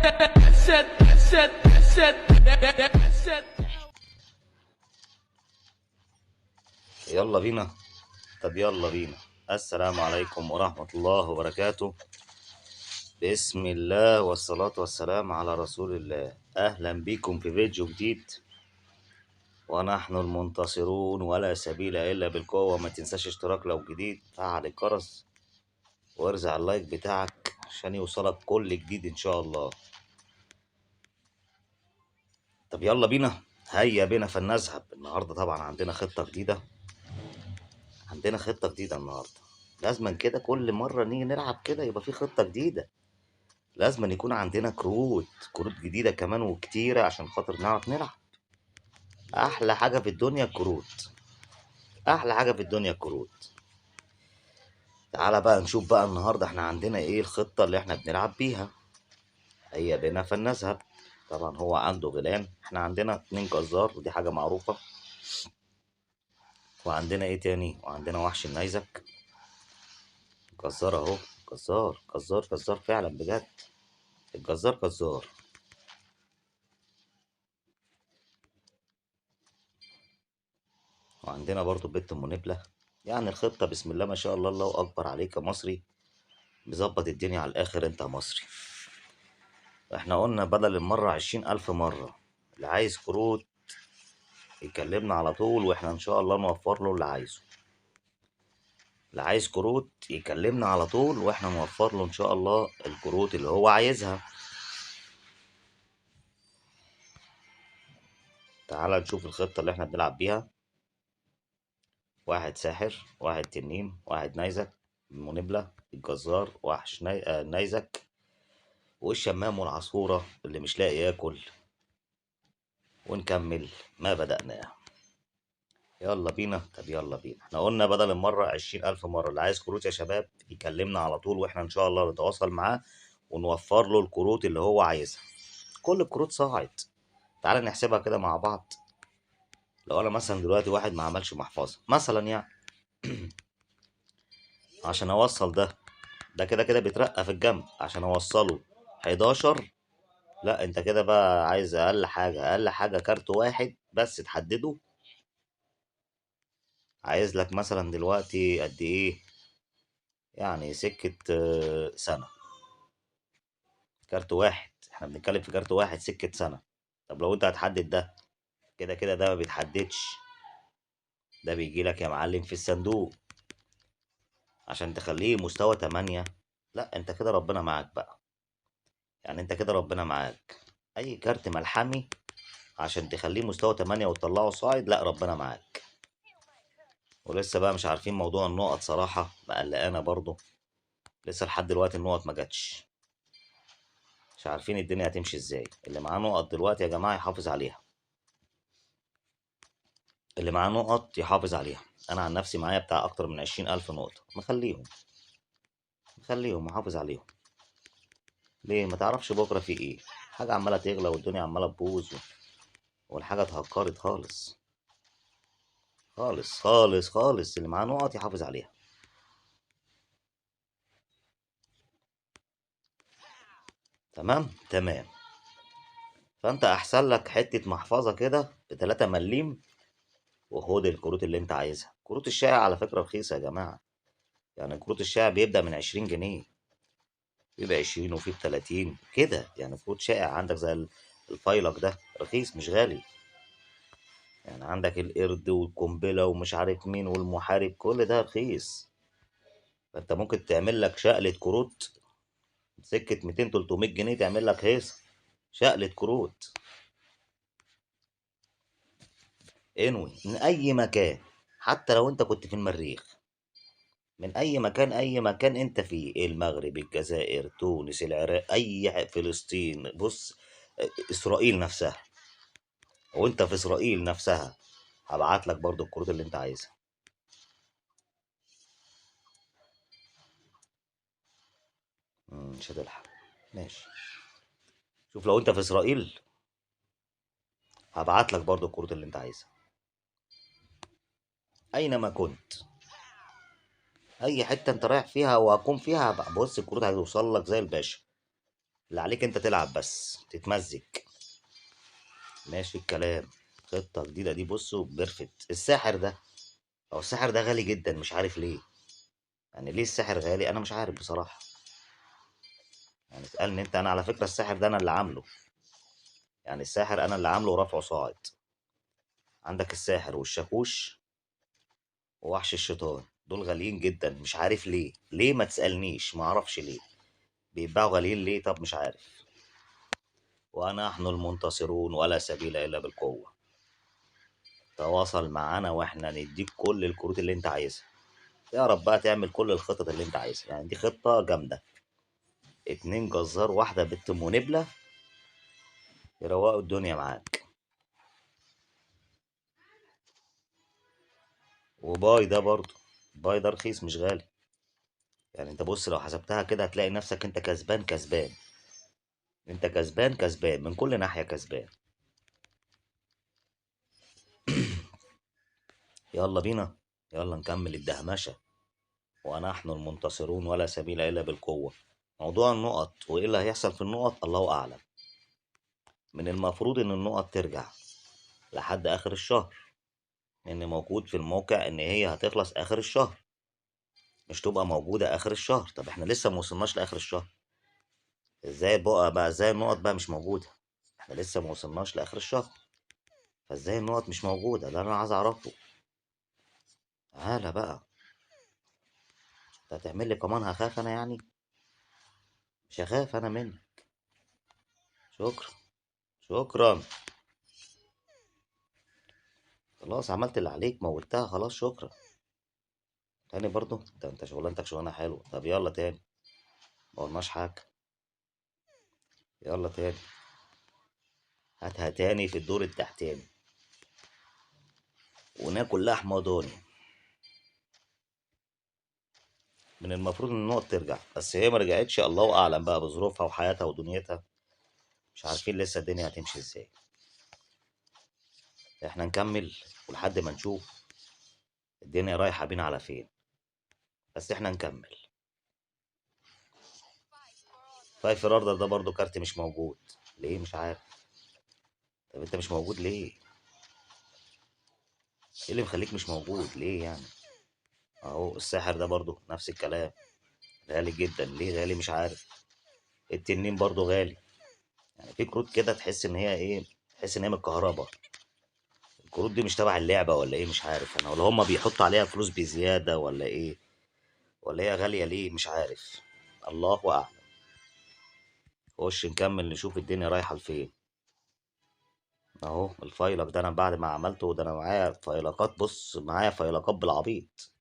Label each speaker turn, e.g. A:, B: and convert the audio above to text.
A: يلا بينا. طب يلا بينا. السلام عليكم ورحمة الله وبركاته. بسم الله والصلاة والسلام على رسول الله. أهلا بكم في فيديو جديد، ونحن المنتصرون ولا سبيل إلا بالقوة. ما تنساش اشتراك لو جديد، فعل الجرس وارزع اللايك بتاعك عشان يوصلك كل جديد إن شاء الله. طب يلا بينا، هيا بنا فلنذهب. النهاردة طبعا عندنا خطة جديدة، النهاردة لازما كده كل مرة نيجي نلعب كده يبقى في خطة جديدة. لازما يكون عندنا كروت جديدة كمان وكتيرة عشان خاطر نعرف نلعب. أحلى حاجة في الدنيا الكروت، أحلى حاجة في الدنيا الكروت. تعالى بقى نشوف بقى النهاردة احنا عندنا ايه الخطة اللي احنا بنلعب بيها. هيا بنا فلنذهب. طبعا هو عنده غيلان، احنا عندنا 2 جزار ودي حاجة معروفة. وعندنا ايه تاني؟ وعندنا وحش النيزك. جزار اهو، جزار فعلا بجد. الجزار جزار. وعندنا برضو بنت ام نبلة. يعني الخطة بسم الله ما شاء الله، الله أكبر عليك يا مصري. مظبط الدنيا على الآخر أنت يا مصري. احنا قلنا بدل المرة 20,000 مرة، اللي عايز كروت يكلمنا على طول واحنا إن شاء الله نوفر له اللي عايزه. اللي عايز كروت يكلمنا على طول واحنا نوفر له إن شاء الله الكروت اللي هو عايزها. تعال نشوف الخطة اللي احنا بنلعب بيها. 1 ساحر، 1 تنين، 1 نيزك، منبلة، الجزار، وحش نيزك، والشمام والعصفورة اللي مش لاقي ياكل. ونكمل ما بدأناه. يلا بينا. طب يلا بينا، احنا قلنا بدل المرة 20,000 مرة، اللي عايز كروت يا شباب يكلمنا على طول واحنا ان شاء الله نتواصل معاه ونوفر له الكروت اللي هو عايزها. كل الكروت صاعد. تعال نحسبها كده مع بعض. لو انا مثلا دلوقتي واحد ما عملش محفظة مثلا يعني عشان اوصل ده كده كده بيترقى في الجنب عشان اوصله 11. لا انت كده بقى عايز اقل حاجة كارت واحد بس تحدده. عايز لك مثلا دلوقتي قد ايه؟ يعني سكة سنة. كارت واحد، احنا بنتكلم في كارت واحد سكة سنة. طب لو انت هتحدد ده، كده كده ده ما بيتحددش. ده بيجي لك يا معلم في الصندوق عشان تخليه مستوى 8. لا انت كده ربنا معاك بقى. يعني انت كده ربنا معاك. اي كارت ملحمي عشان تخليه مستوى 8 وتطلعه صاعد، لا ربنا معاك. ولسه بقى مش عارفين موضوع النقط صراحة، مقلقانا برضو. لسه لحد دلوقتي النقط ما جاتش. مش عارفين الدنيا هتمشي ازاي. اللي معاه نقط دلوقتي يا جماعة يحافظ عليها. اللي معاه نقط يحافظ عليها. انا عن نفسي معايا بتاع اكتر من 20,000 نقطة، مخليهم محافظ عليهم. ليه؟ ما تعرفش بكرة في ايه. حاجة عمالة تغلى والدنيا عمالة تبوظ والحاجة اتهكرت خالص. خالص. اللي معاه نقط يحافظ عليها. تمام تمام. فانت احسن لك حتة محفظة كده ب3 مليم، وخد الكروت اللي انت عايزها. كروت الشائع على فكرة رخيصة يا جماعة. يعني كروت الشائع بيبدأ من 20 جنيه، بيبقى 20 وفي ب30 كده. يعني كروت شائع عندك زي الفايلق ده رخيص مش غالي. يعني عندك القرد والقنبلة ومش عارف مين والمحارب، كل ده رخيص. فانت ممكن تعمل لك شقلة كروت سكة 200 300 جنيه، تعمل لك هيصة شقلة كروت. انوي من اي مكان، حتى لو انت كنت في المريخ، من اي مكان، اي مكان انت فيه، المغرب، الجزائر، تونس، العراق، فلسطين، بص، اسرائيل نفسها، وانت في اسرائيل نفسها هبعت لك برضو الكروت اللي انت عايزها. مش هتلحق. ماشي. شوف لو انت في اسرائيل هبعت لك برضو الكروت اللي انت عايزها. اينما كنت، اي حته انت رايح فيها وهكون فيها بص الكروت هتوصل لك زي الباشا. اللي عليك انت تلعب بس تتمزج. ماشي الكلام. خطة جديدة دي، بصوا بيرفكت. الساحر ده، هو الساحر ده غالي جدا مش عارف ليه. يعني ليه الساحر غالي؟ انا مش عارف بصراحة. يعني اسألني انت، انا على فكرة الساحر ده انا اللي عامله. يعني الساحر انا اللي عامله ورافعه صاعد. عندك الساحر والشاكوش ووحش الشيطان، دول غاليين جدا مش عارف ليه. ليه ما تسألنيش، ما اعرفش ليه بيتباعوا غاليين ليه. طب مش عارف. ونحن المنتصرون ولا سبيل الا بالقوة. تواصل معانا واحنا نديك كل الكروت اللي انت عايزها. تعرف بقى تعمل كل الخطط اللي انت عايزها. يعني دي خطة جامدة. اتنين جزار واحدة بنت منبلة يروقوا الدنيا معاك. وباي ده برضه، باي ده رخيص مش غالي. يعني انت بص لو حسبتها كده هتلاقي نفسك انت كسبان كسبان. انت كسبان كسبان من كل ناحية كسبان. يلا بينا. يلا نكمل الدهمشة. ونحن المنتصرون ولا سبيل إلا بالقوة. موضوع النقط وإيه اللي هيحصل في النقط الله أعلم. من المفروض إن النقط ترجع لحد آخر الشهر، لأن موجود في الموقع إن هي هتخلص آخر الشهر، مش تبقى موجودة آخر الشهر. طب إحنا لسه موصلناش لآخر الشهر. إزاي بقى إزاي النقط بقى مش موجودة؟ إحنا لسه موصلناش لآخر الشهر، فإزاي النقط مش موجودة؟ ده أنا عايز أعرفه. تعالى بقى. أنت هتعمل لي كمان هخاف أنا يعني؟ مش هخاف أنا منك. شكرا. شكرا. خلاص عملت اللي عليك، موتها خلاص، شكرا. تاني برضو؟ انت شغلانتك شغلانه حلوه. طب يلا تاني. ما قلناش حاجه. يلا تاني. هاتها تاني في الدور التحتاني وناكل لحمه ضاني. من المفروض ان النقط ترجع، بس هي ما رجعتش. الله اعلم بقى بظروفها وحياتها ودنيتها. مش عارفين لسه الدنيا هتمشي ازاي. احنا نكمل ولحد ما نشوف الدنيا رايحه بينا على فين. بس احنا نكمل. فايف اوردر ده برضو كارت مش موجود. ليه؟ مش عارف. طب انت مش موجود ليه؟ ايه اللي مخليك مش موجود ليه يعني؟ اهو الساحر ده برضو نفس الكلام. غالي جدا. ليه غالي؟ مش عارف. التنين برضو غالي. يعني في كروت كده تحس ان هي ايه، تحس ان هي من الكهرباء. الكروت دي مش تبع اللعبة ولا ايه؟ مش عارف انا، ولا هما بيحطوا عليها فلوس بزيادة ولا ايه؟ ولا هي غالية ليه؟ مش عارف. الله اعلم. خش نكمل نشوف الدنيا رايحة لفين. اهو الفايلق ده انا بعد ما عملته ده انا معايا فايلقات. بص معايا فايلقات بالعبيط.